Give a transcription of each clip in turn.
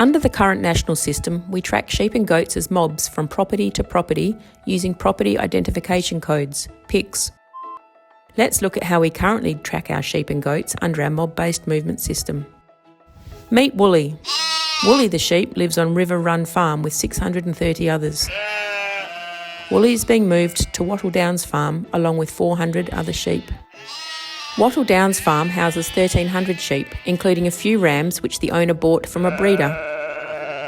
Under the current national system, we track sheep and goats as mobs from property to property using property identification codes, PICs. Let's look at how we currently track our sheep and goats under our mob-based movement system. Meet Woolly. Woolly the sheep lives on River Run Farm with 630 others. Woolly is being moved to Wattle Downs Farm along with 400 other sheep. Wattle Downs Farm houses 1,300 sheep, including a few rams which the owner bought from a breeder.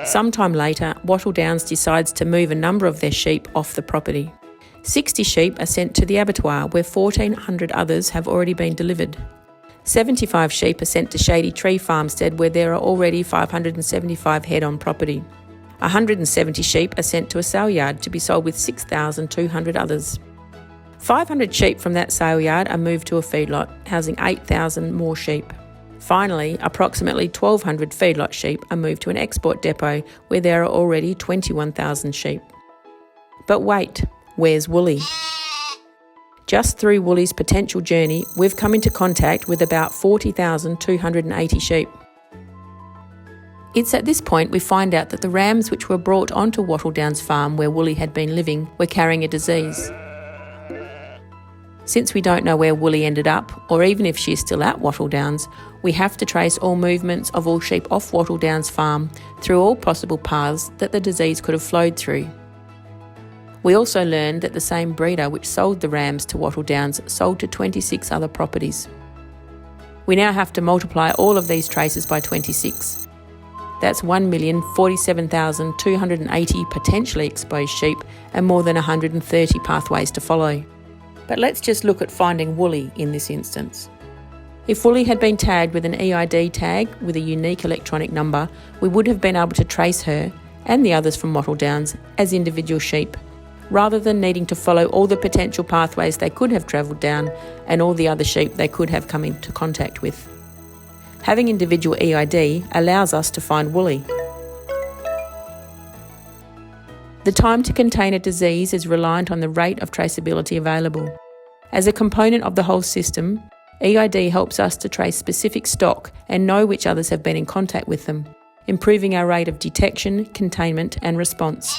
Sometime later, Wattle Downs decides to move a number of their sheep off the property. 60 sheep are sent to the abattoir where 1,400 others have already been delivered. 75 sheep are sent to Shady Tree Farmstead where there are already 575 head on property. 170 sheep are sent to a sale yard to be sold with 6,200 others. 500 sheep from that sale yard are moved to a feedlot, housing 8,000 more sheep. Finally, approximately 1,200 feedlot sheep are moved to an export depot where there are already 21,000 sheep. But wait, where's Woolly? Just through Woolly's potential journey, we've come into contact with about 40,280 sheep. It's at this point we find out that the rams which were brought onto Wattle Downs Farm where Woolly had been living were carrying a disease. Since we don't know where Woolly ended up, or even if she's still at Wattle Downs, we have to trace all movements of all sheep off Wattle Downs Farm through all possible paths that the disease could have flowed through. We also learned that the same breeder which sold the rams to Wattle Downs sold to 26 other properties. We now have to multiply all of these traces by 26. That's 1,047,280 potentially exposed sheep and more than 130 pathways to follow. But let's just look at finding Woolly in this instance. If Woolly had been tagged with an eID tag with a unique electronic number, we would have been able to trace her and the others from Wattle Downs as individual sheep, rather than needing to follow all the potential pathways they could have travelled down and all the other sheep they could have come into contact with. Having individual eID allows us to find Woolly. The time to contain a disease is reliant on the rate of traceability available. As a component of the whole system, eID helps us to trace specific stock and know which others have been in contact with them, improving our rate of detection, containment and response.